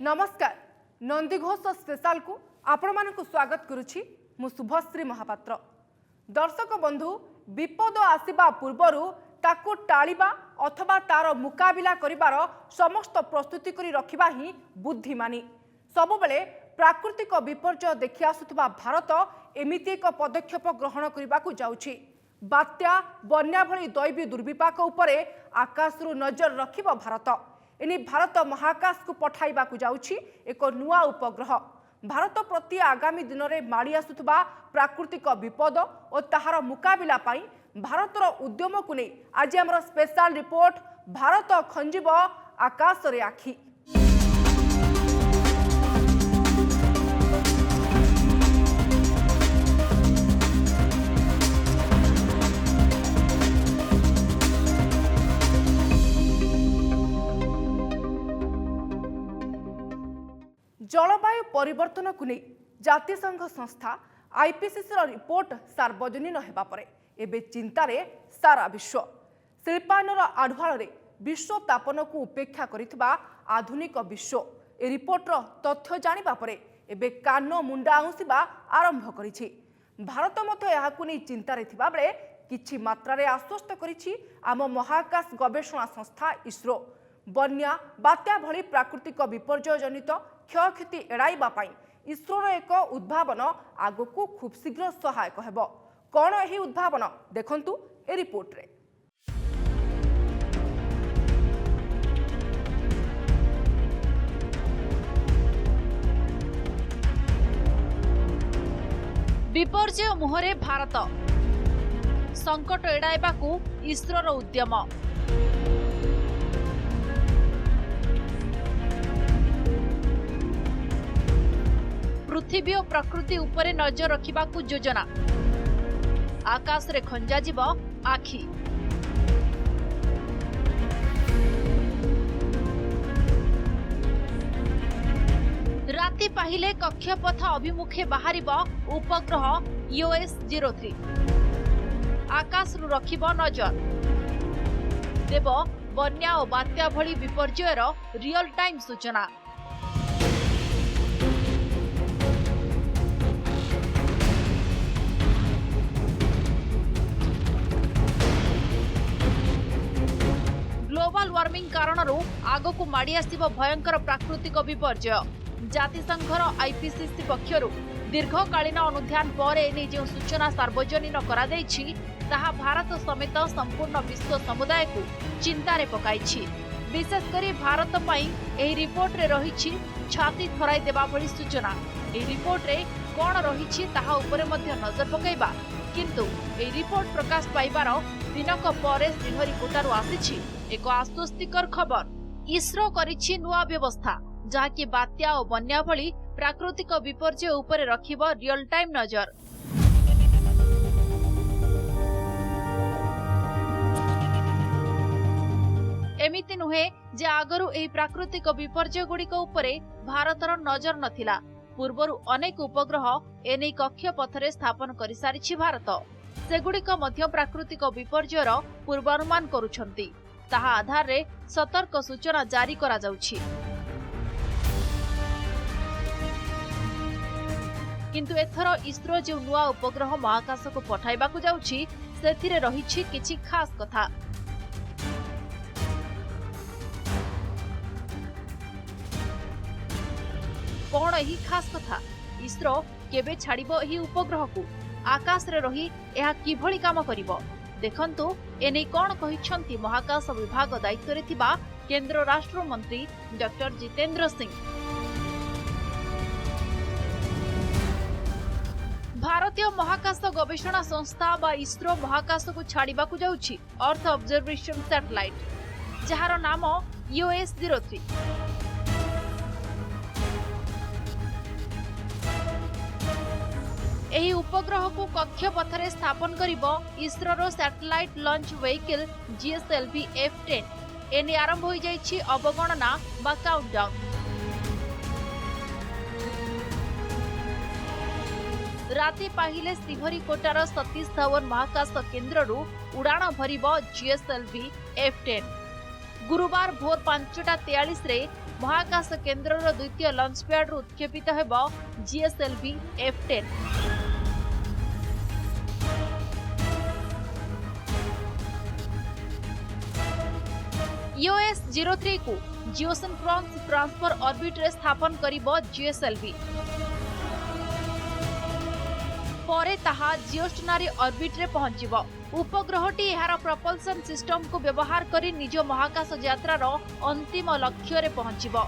नमस्कार नंदीघोष स्पेशल को आपण मानक स्वागत करुछि मु शुभश्री महापात्र। दर्शक बंधु विपद आसिबा पूर्वरु ताकू टाळिबा अथवा तार मुकाबिला करिबार समस्त प्रस्तुति करी रखिबा ही बुद्धिमानी। सबुबले प्राकृतिक विपर्यय देखि आसुथबा भारत एमिति एक पदक्षेप ग्रहण करिबाकू जाउछि। बात्या बन्या भली दैवी दुर्विपाक उपरे आकाशरु नजर रखिबो भारत। एने भारत महाकाश को पठाइबा को जाउछि एक नुआ उपग्रह। भारत प्रति आगामी दिन में माड़ी आसुथबा प्राकृतिक विपद और ताहार मुकाबिला पाई भारतर उद्यम को नहीं आज आमर स्पेशल रिपोर्ट भारत खंजीब आकाश रे आखि। जलवायु परिवर्तन को नहीं जातिसंघ संस्था आईपीसीसी रिपोर्ट सार्वजनीन होगा पर एबे चिंतार सारा विश्व। शिल्पायनर आढ़ुआल विश्व तापन को उपेक्षा करिथिबा आधुनिक विश्व ए रिपोर्टर तथ्य जानिबा परे एबे कान मुंडा आउंसिबा आरंभ करिछि। भारत मध्य याहाकु नै चिंतारे थिबा बेले किछि मात्रारे आश्वस्त करिछि आम महाकाश गवेषणा संस्था इसरो। बन्या बात्या भली प्राकृतिक विपर्यय जनित क्षयक्षति एड़ाइबा पाई इसरोर एक उद्भावन आगकू खूब शीघ्र सहायक हेब। कौन यही उद्भावन देखंतु ए रिपोर्ट रे। विपर्यय मुहरे भारत संकट एड़ाइबाकू इसरोर उद्यम। पृथ्वी और प्रकृति उपरे नजर रखिबाकू योजना। आकाश रे खंजा जीव आखि। राति पाहिले कक्षपथ अभिमुखे बाहरिब उपग्रह EOS-03। आकाश रु रखिब नजर। देव बन्या और बात्या भली विपर्ययर रियल टाइम सूचना। ग्लोबल वार्मिंग कारण आगकू माड़ी आसिब भयंकर प्राकृतिक विपर्यय। जातिसंघर आईपीसीसी पक्षरु दीर्घकालीन अनुध्यान पर एने जो सूचना सार्वजनीन करा दैछि ताहा भारत समेत संपूर्ण विश्व समुदाय को चिंतारे पकाइछि। विशेषकर भारत पई एही रिपोर्ट रे रहिछि छाती थराई देबा भली सूचना। एही रिपोर्ट रे कोन रहिछि ताहा उपरे मध्य नजर पकाइबा किंतु एही रिपोर्ट प्रकाश पाइबार दिनक परे श्रीहरिकोटारू आसिछि एक आश्वस्तिकर खबर। इसरो करिछि नुआ व्यवस्था जहाँकि बात्या और बन्या भली प्राकृतिक विपर्यय उपरे रखिब रियल टाइम नजर। एमिति नुहे जे आगरू एही प्राकृतिक विपर्यय गुड़िक उपरे भारतर नजर नथिला। पूर्वरु अनेक उपग्रह एनै कक्षपथरे स्थापन करि सारिछि भारत। सेगुड़िक मध्य प्राकृतिक विपर्ययर पूर्वानुमान करुछन्ति। ताहा आधार रे सतर्क सूचना जारी करा जाउछि। किंतु एथर इसरो जो नुआ उपग्रह महाकाश को पठाइबा को जाउछि सेथिरे रहिछि किछि खास कथा। कौन एही खास कथा? इसरो केबे छाड़िबो एही उपग्रह को? आकाश रे रही एहा किभली काम करिवो देखंतु। एने कौन कहिछंती महाकाश विभाग दायित्व रे थिबा केंद्र राष्ट्र मंत्री डॉक्टर जितेंद्र सिंह। भारतीय महाकाश गवेषणा संस्था बा इसरो महाकाश को छाड़िबा को जाउछि अर्थ ऑब्जर्वेशन सैटेलाइट जहार नाम EOS-03। एही उपग्रह को कक्षपथरे स्थापन करिबो इसरोर satellite launch vehicle GSLV F10। एने आरंभ होई जाइछि अवगणना बा काउंटडाउन। राति पाहिले श्रीहरिकोटार सतीश धवन महाकाश केन्द्ररू उड़ाण भरिब GSLV F10। गुरुवार भोर 5:43 रे महाकाश केन्द्रर द्वितीय लॉन्च पैड उत्क्षेपित हेब GSLV F10। EOS 03 को जियोसिंक्रोनस ट्रांसफर ऑर्बिट रे स्थापन करिबो GSLV। परे ताहा जियोस्टेशनरी ऑर्बिट रे पहुंचिबो। उपग्रहटी एहार प्रपल्सन सिस्टम को व्यवहार करी निज महाकाश यात्रार अंतिम लक्ष्य रे पहुंचिबो।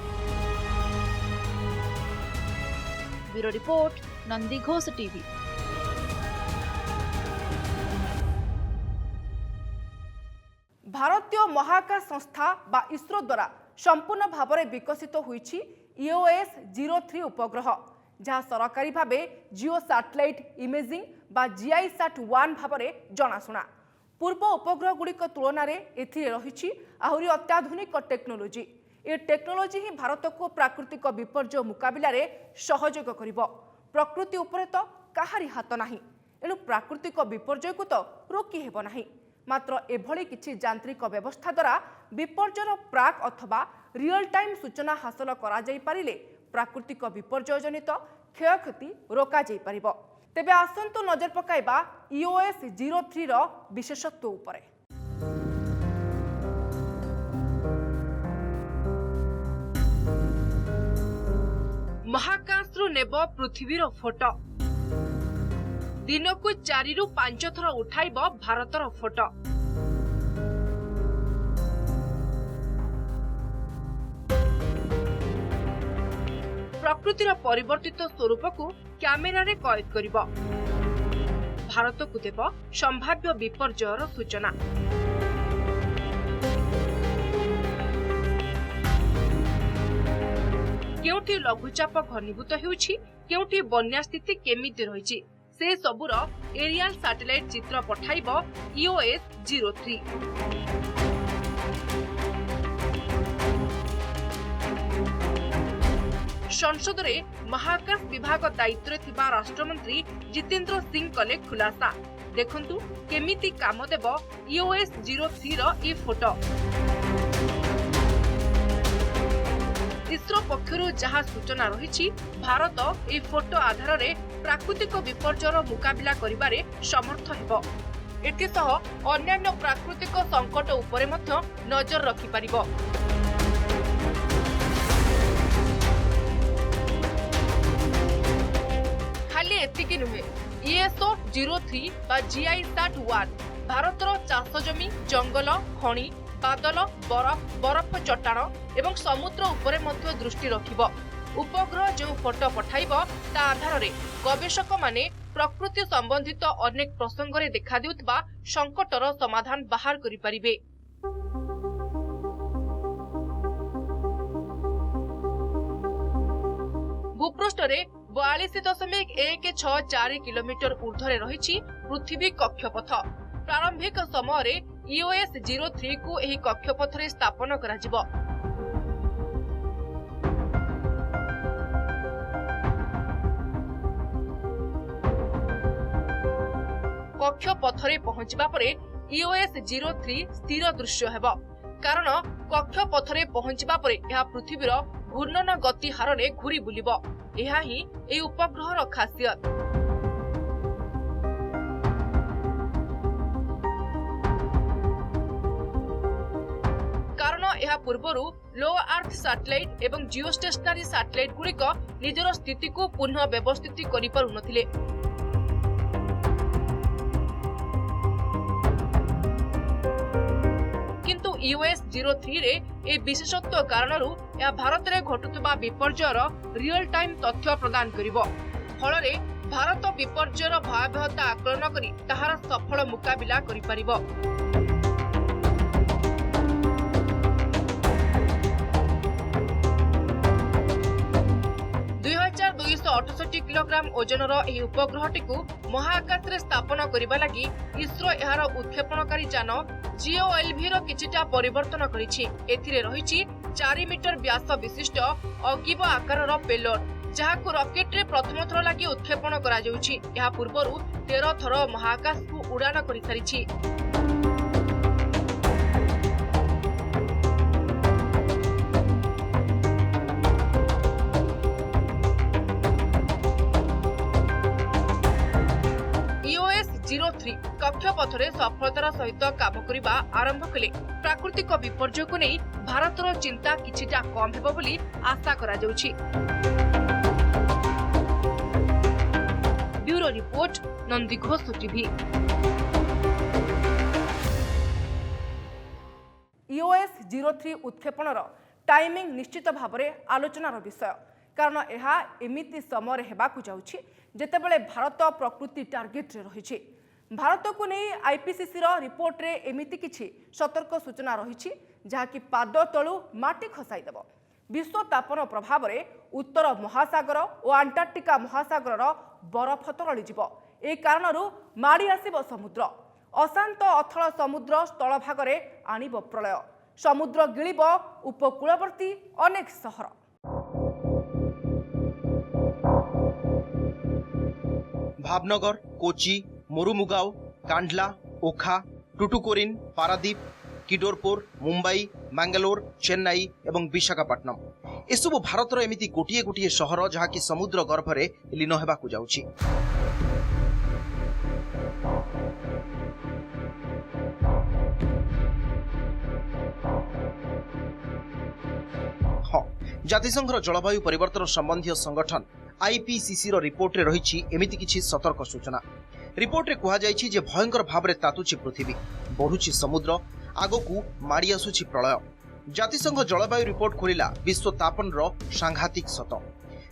Bureau report, Nandighosh TV. भारतीय महाकाश संस्था बा इसरो द्वारा संपूर्ण भाव में विकसित होईछि EOS 03 उपग्रह, जहाँ सरकारी भावे जियो सैटेलाइट इमेजिंग बा GISAT-1 भाव में जनाशुना। पूर्व उपग्रह गुड़िक तुलन में एथिरे रहिछि आहुरी अत्याधुनिक टेक्नोलोजी। ए टेक्नोलोजी ही भारत को प्राकृतिक विपर्यय मुकाबिला रे सहयोग करिबो। प्रकृति उपरे तो काहारी हाथ नाही, एणु प्राकृतिक विपर्यय को तो रोकी हेबो नाही। मात्र एभली किछि यांत्रिक व्यवस्था द्वारा विपर्ययर प्राक अथवा रियल टाइम सूचना हासिल करा जाई पारिले प्राकृतिक विपर्यय जनित क्षयक्षति रोका जाई परिबो। तेबे आसंतु नजर पकाइबा EOS 03 रो विशेषत्व उपरे। महाकाश रु नेब पृथ्वीर फोटो। दिन को 4 रु 5 थर उठाइब भारतर फोटो। प्रकृतिर परिवर्तित स्वरूप को कैमेरा रे कैद करिब। भारत को देव संभाव्य विपर्ययर सूचना। केउठी लघुचाप घनीभूत हेउछि, केउठी बन्या स्थिति केमिति रहिछि, से सबुर एरियल सैटेलाइट चित्र पठाइब EOS 03। संसद रे महाकाश विभाग दायित्व थिबा राष्ट्रमंत्री जितेंद्र सिंह कले खुलासा। देखंतु केमिति काम देब EOS 03 रो ई फोटो। इसरो पक्षरु जहाँ सूचना रही भारत ए फोटो आधार रे प्राकृतिक विपर्ययर मुकाबिला करिबारे समर्थ हेबो। एथिसह अन्यान्य प्राकृतिक संकट उपरे मध्य नजर रखि परिबो। खाली एतिकी नुहे, EOS 03 बा GISAT-1 भारतर चाष जमी, जंगल, खणी, बादल, बरफ चट्टाण एवं समुद्र उपरे मध्य दृष्टि रखिब। उपग्रह जो फोटो पठाइब ता आधार रे गवेषक माने प्रकृति संबंधित अनेक प्रसंग रे देखा देउतबा संकटर समाधान बाहर करि परिबे। भूपृष्ठ रे 42.164 किलोमीटर ऊर्ध्वरे रहिछि पृथ्वी कक्षपथ। प्रारंभिक समय रे EOS 03 को एही कक्षपथ रे स्थापन करा जिवो। कक्षपथरे पहुंचबा परे EOS 03 स्थिर दृश्य हेबो, कारण कक्षपथरे पहुंचबा परे यह पृथ्वीर घूर्णन गति हारे घूरी बुलिबो। यह ही ए उपग्रहर खासियत। कारण यह पूर्वरु लो अर्थ सैटेलाइट एवं जियोस्टेशनरी सैटेलाइट गुड़िक निजर स्थिति को पुनः व्यवस्थित करि पारु नथिले। किंतु EOS 03 रे ए विशेषत्व कारणरू यह भारत रे घटुतबा विपर्ययर रियल टाइम तथ्य प्रदान करिवो। फलरे भारत विपर्ययर भयावहता आकलन करी ताहार सफल मुकाबिला करि परिबो। 2268 किलोग्राम ओजनर एही उपग्रहटी को महाकाश रे स्थापन करिबा लागि इसरो एहार उत्क्षेपणकारी यान GOLV रो किछिटा परिवर्तन करिछि। एथिरे रहिछि 4 मीटर व्यास विशिष्ट अगीब आकारर पेलोड, जहाको रॉकेट रे प्रथम थर लागि उत्क्षेपण करा जाउछि। एहा पूर्वरु 13 थर महाकाश को उड़ान करि सारिछि। लक्ष्य पथरे सफलतार सहित काम करने आरंभ कले प्राकृतिक विपर्यय को नहीं भारतर चिंता किछिटा कम हेबो बोली आशा करा जाउछि। Bureau report, Nandighosh TV. EOS 03 उत्क्षेपणर टाइमिंग निश्चित भावरे आलोचनार विषय, कारण यह एमिति समय हेबाकु जाउछि जेतेबेले भारत प्रकृति टार्गेट रे रहिछि। भारत को नहीं आईपीसीसी रिपोर्ट रे एमिति किछि सतर्क सूचना रहिछि जहाँकि पाद तलु माटी खसाई देव। विश्व तापन प्रभाव रे उत्तर महासागर और अंटार्कटिका महासागर बरफ तरली जीव। ए कारणरू माड़ी आसिब समुद्र। अशांत अथल समुद्र स्थलभाग रे आनिब प्रलय। समुद्र गिळिब उपकूलवर्ती अनेक सहर। भावनगर, कोची, मोरुमुगाव, कांडला, ओखा, टुटुकोरिन, पारादीप, किडोरपुर, मुंबई, मैंगलोर, चेन्नई एवं विशाखापट्टनम एसबु भारतर एमिति गोटिए गोटिए सहर जहाँकि समुद्र गर्भरे लीन हेबाकु जाउछि। हाँ, जातिसंघर जलवायु परिवर्तन संबंधी संगठन आईपीसीसी रिपोर्ट रे रहिछि एमिति किछि सतर्क सूचना। रिपोर्ट रे कहा जायछि जे भयंकर भावरे तातुछि पृथ्वी, बढ़ुछि समुद्र, आगकू माड़ी आसुछि प्रलय। जातिसंघ जलवायु रिपोर्ट खोलिला विश्व तापन सांघातिक सत।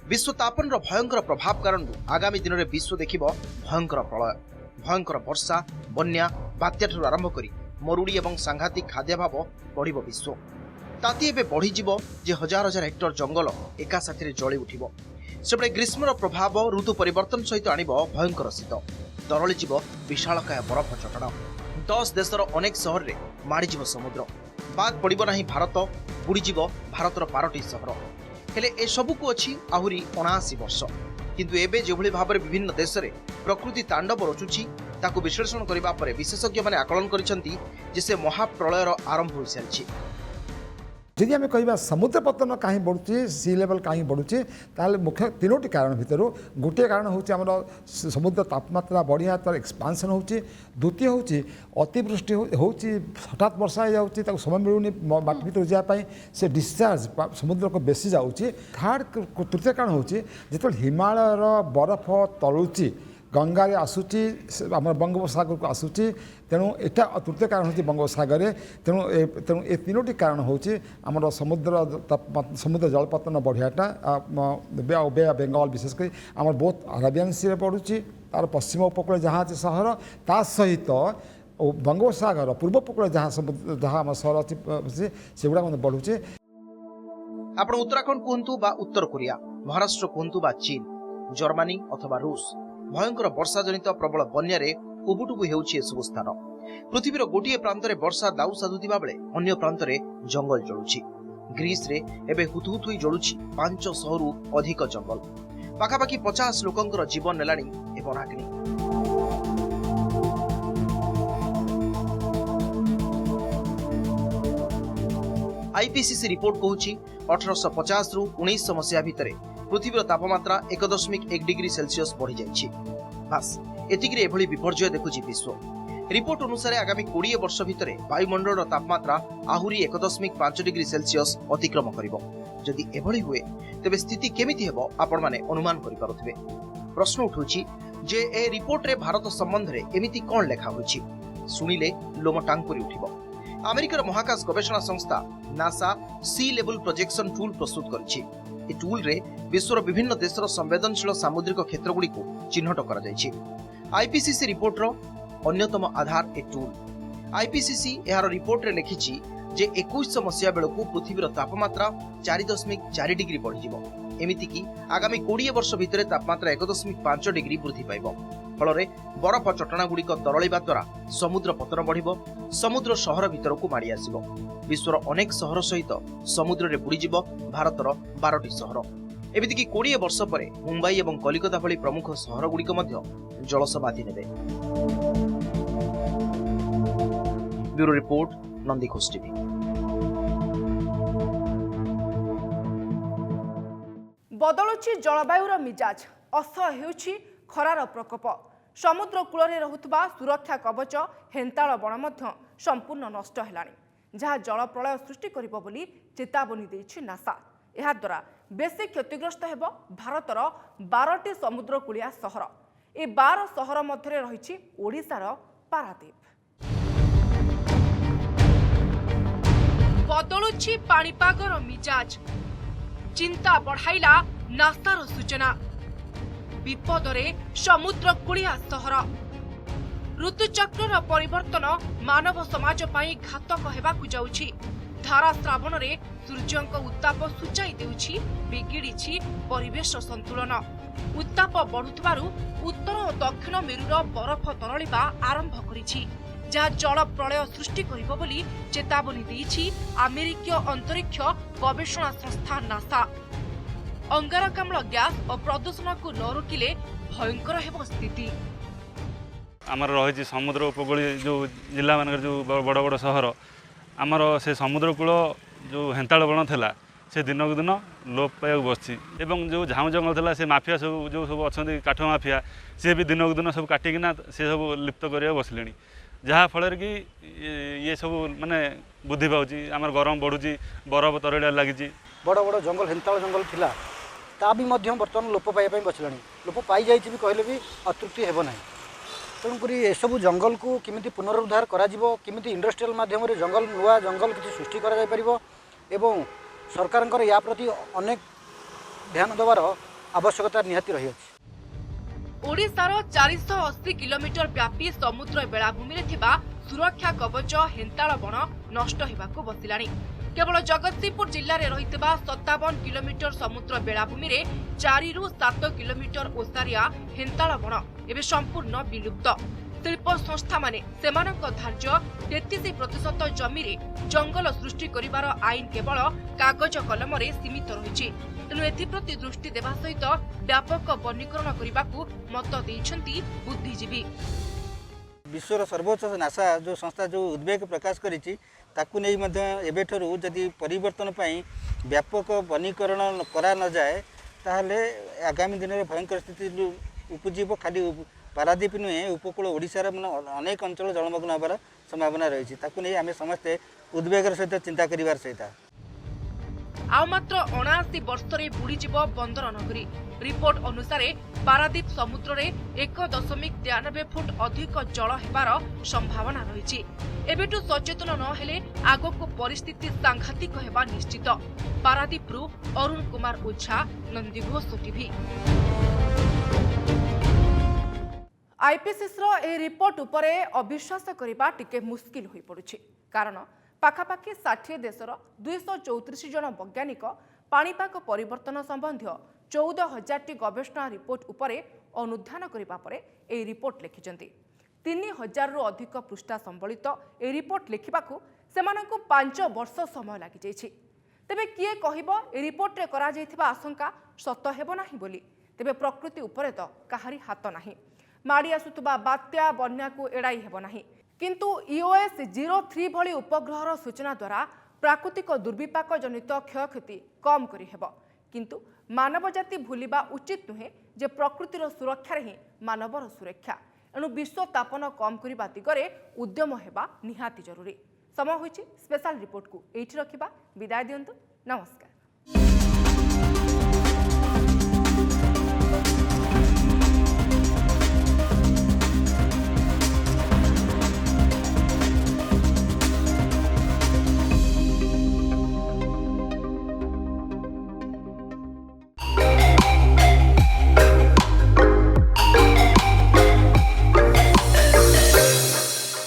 विश्व तापन भयंकर प्रभाव कारण आगामी दिन में विश्व देखिब भयंकर प्रलय, भयंकर वर्षा, बन्या, बात्या ठारू आरंभ करी मरुड़ी एवं सांघातिक खाद्याभाव बढ़िब। विश्व ताती एबे बढ़ीजिब जे हजार हजार हेक्टर जंगल एका साथी जली उठिब। सेबळे ग्रीष्मर प्रभाव ऋतु परिवर्तन सहित आनिब भयंकर शीत, तरलीजीव विशालकाय बरफ चटण। 10 देशर अनेक सहर रे माड़ीजीव समुद्र। बाद पड़िब नाही भारत, बुड़ीजीव भारतर 12टी सहर। हेले ए सबुकु अछि आहुरी 79 वर्ष। किंतु एबे जेभଳି भाबरे विभिन्न देश रे प्रकृति तांडव रचुछि ताकु विश्लेषण करिबा परे विशेषज्ञ माने आकलन करिसंती जे से महाप्रलयर आरंभ होई सारिछि। यदि आम कह समुद्र पतन कहीं बढ़ुचे, सी लेवल कहीं बढ़ुचे, ताले मुख्य तीनोटी कारण भितर गोटे कारण हूँ आम समुद्र तापमात्रा बढ़िया तार एक्सपांसन होची। द्वितीय हूँ अतिवृष्टि हो हठात वर्षा हो जाऊँगी, समय मिलूनी माटी भर जावाई, से डिस्चार्ज समुद्र को बेसी जाऊँगी। थर्ड तृतीय कारण हूँ जो हिमालयर बरफ तलुची गंगारे आसूची आम बंगोपसागर को आसूची, तेणु यहाँ तृतीय कारण हूँ बंगोपसागर। तेणु ए तीनोटी कारण हूँ आम समुद्र जलपतन बढ़ियाटा बे ऑफ बेंगल विशेषकर आम बहुत अरेबियन सी बढ़ुची, तार पश्चिम उपकूल जहाँ अच्छे सहर ता सहित बंगोपसागर पूर्व उपकूल जहाँ समुद्र जहाँ आम सहर अच्छी से गुड़ा बढ़ुचे। आपण उत्तराखंड कहतु बा उत्तर कोरिया, महाराष्ट्र कहतु बा चीन, जर्मनी अथवा रूस, भयंकर वर्षा जनित प्रबल बन्या उबुटुबु हेउछि एसबु स्थान। पृथ्वीर गोटे प्रांतरे वर्षा दाउ साधुथिबा बेले अन्य प्रांतरे जंगल जळुछि। ग्रीस रे एबे हुतहुत होई जळुछि 500 रु अधिक जंगल। पाखापाखि 50 लोकंकर जीवन नेलाणी ए वनाग्नि। आईपीसीसी रिपोर्ट कहूछि 1850 रु 1900 मसीहा भितरे पृथ्वीर तापमात्रा 1.1 डिग्री सेल्सियस बढ़ी जाइछि। बास एतिकिरे एभली विपर्यय देखुछि विश्व। रिपोर्ट अनुसार आगामी 20 वर्ष भितरे वायुमंडल तापमात्रा आहुरी 1.5 डिग्री सेल्सियस अतिक्रम करिवो। जदि एभली हुए तेबे स्थिति केमिति हेबो आपण माने अनुमान करि पारुथिबे। प्रश्न उठुछि जे ए रिपोर्ट रे भारत संबंध रे एमिति कोन लेखा होछि, सुनिले लोम टांकुरी उठिबो। अमेरिकार महाकाश गवेषणा संस्था नासा सी लेवल प्रोजेक्शन टूल प्रस्तुत करिछि। ए टूल रे विश्वर विभिन्न देशर संवेदनशील सामुद्रिक क्षेत्रगुड़ी को चिन्हट करा जायछि। आईपीसीसी रिपोर्ट रो अन्यतम आधार ए टूल। आईपीसीसी एहार रिपोर्ट रे लिखिछि जे 2100 मसीहा बेलकू पृथ्वीर तापमात्रा 4.4 डिग्री बढ़ी जिवो। एमिति कि आगामी 20 वर्ष भितरे तापमात्रा 1.5 डिग्री वृद्धि पाइबो। फलरे बरफ चटना गुड़िक तरलिबा द्वारा समुद्र पतन बढ़िबो, समुद्र शहर भितरकू माड़ी आसिबो। विश्वर अनेक सहर सहित समुद्र रे बुड़ी जिवो भारतर 12टी सहर। एमिति कि 20 वर्ष परे मुंबई एवं कलिकता भली प्रमुख सहर गुड़िक मध्य जलसमाधि नेबे। Bureau report, Nandighosh TV. बदलुछि जलवायुर मिजाज, असह्य हेउछि खरार प्रकोप। समुद्र कूଳରେ ରହୁଥିବା ସୁରକ୍ଷା କବଚ ହେନ୍ତାଳ ବଣ ମଧ୍ୟ ସମ୍ପୂର୍ଣ୍ଣ ନଷ୍ଟ ହେଲାଣି, ଯାହା ଜଳ ପ୍ରଳୟ ସୃଷ୍ଟି କରିବ ବୋଲି ଚେତାବନୀ ଦେଇଛି ନାସା। ଏହାଦ୍ୱାରା ବେଶୀ କ୍ଷତିଗ୍ରସ୍ତ ହେବ ଭାରତର 12ଟି ସମୁଦ୍ରକୂଳିଆ ସହର। ଏ 12 ସହର ମଧ୍ୟରେ ରହିଛି ଓଡ଼ିଶାର ପାରାଦୀପ। ବଦଳୁଛି ପାଣିପାଗର ମିଜାଜ, ଚିନ୍ତା ବଢ଼ାଇଲା ନାସାର ସୂଚନା। ବିପଦରେ ସମୁଦ୍ରକୂଳିଆ ସହର। ଋତୁଚକ୍ରର ପରିବର୍ତ୍ତନ ମାନବ ସମାଜ ପାଇଁ ଘାତକ ହେବାକୁ ଯାଉଛି। ଧାରା ଶ୍ରାବଣରେ ସୂର୍ଯ୍ୟଙ୍କ ଉତ୍ତାପ ସୂଚାଇ ଦେଉଛି ବିଗିଡ଼ିଛି ପରିବେଶ ସନ୍ତୁଳନ। ଉତ୍ତାପ ବଢୁଥିବାରୁ ଉତ୍ତର ଓ ଦକ୍ଷିଣ ମେରୁର ବରଫ ତରଳିବା ଆରମ୍ଭ କରିଛି, ଯାହା ଜଳ ପ୍ରଳୟ ସୃଷ୍ଟି କରିବ ବୋଲି ଚେତାବନୀ ଦେଇଛି ଆମେରିକୀୟ ଅନ୍ତରୀକ୍ଷ ଗବେଷଣା ସଂସ୍ଥା ନାସା। अंगारकाम्ल ग्यास और प्रदूषण को न रोकिले भयंकर हेबो स्थिति। आमर रही समुद्र उपकूल जो जिला मान जो बड़ बड़ सहर आमर से समुद्रकूल जो हेन्ताल बण था से दिन को दिन लोप पाया बसी एवं जो झाऊ जंगल था से माफिया सब जो सब अच्छा काठ माफिया सी भी दिन को दिन सब काटिकिना से सब लिप्त करने बसले जहाँफल कि ये सब माने बुद्धि पाँच आम गरम बढ़ुची बरफ तरड़ा लगी बड़ बड़ जंगल हेन्ताल जंगल थिला ता भी बर्तमान लोप पाइबा बसला लोप पाई जाए भी कहले भी अतृप्ति हेब ना। तेणुक एसबू जंगल को किमिति पुनरुद्धार किमिति इंडस्ट्रियल माध्यम जंगल नुआ जंगल किसी सृष्टि करा जाय परिबो एवं सरकार या प्रति अनेक ध्यान देवार आवश्यकता निहाती रही अछि। ओडिशार 480 किलोमीटर व्यापी समुद्र बेलाभूमि थिबा सुरक्षा कवच हेन्ताल बण नष्ट हेबाकु बसिलाणी। केवल जगतसिंहपुर जिल्ला रे रहितबा 57 किलोमीटर समुद्र बेलाभूमि रे 4 रु 7 किलोमीटर ओसारिया हेन्ताल बण एबे संपूर्ण विलुप्त। शिल्प संस्था माने सेमानक धार्य 33% जमी रे जंगल सृष्टि करिवार आईन केवल कागज कलम रे सीमित रहिछि। तेणु एथिप्रति दृष्टि देवा सहित व्यापक वनीकरण करने मत देइछन्ति बुद्धिजीवी। विश्वर सर्वोच्च नासा जो संस्था जो उद्वेग प्रकाश करिछि ताकू नै मध्ये एबेठरू जदि परिवर्तन पई व्यापक वनीकरण करा न जाए ताहले आगामी दिन में भयंकर स्थिति उपजीव खाली पारादीप नुहे उपकूल ओडिशार अनेक अंचल जलमग्न होबार संभावना रही ताकू नै आमे समस्ते उद्वेगर सहित चिंता करिवार सहित आ मात्र 79 वर्ष रे बुड़ीजीव बंदर नगरी। रिपोर्ट अनुसार पारादीप समुद्र रे 1.93 फुट अधिक जल हेबार संभावना रही। एबेटू सचेतन न हेले आगको परिस्थिति सांघातिक हेबा निश्चित। पारादीपरू अरुण कुमार ओझा, नंदीघोष टीवी। आईपीसीसी रो ए रिपोर्ट उपरे अविश्वास करिबा टिके मुश्किल होई पड़ुछि, कारण पाखापाखि 60 देशर 234 जन वैज्ञानिक पाणीपाग परिवर्तन संबंधी 14,000 गवेषणा रिपोर्ट उपरे अनुध्यान करिबा परे ए रिपोर्ट लिखिचंती। 3,000 रु अधिक पृष्ठा संबलित ए रिपोर्ट लिखिबाकू सेमानकू 5 वर्ष समय लागि जायछि। तेबे किए कहिबो ए रिपोर्ट रे करा जायथिबा आशंका सत हेबो नाही बोली? तेबे प्रकृति उपरे तो काहारी हाथ नाही। माड़ी आसुतबा बात्या बन्या को एड़ाई हेबो नाही, किंतु EOS-03 भली उपग्रहर सूचना द्वारा प्राकृतिक दुर्विपाक जनित क्षयक्षति कम करी हेबो। किंतु मानव जाति भूलिबा उचित नुहे जे प्रकृतिर सुरक्षा ही मानवर सुरक्षा। एणु विश्व तापन कम करने दिगरे उद्यम हेबा निहाती जरूरी। समय होइछि स्पेशल रिपोर्ट को एठी रखिबा। विदाय दियंतु, नमस्कार।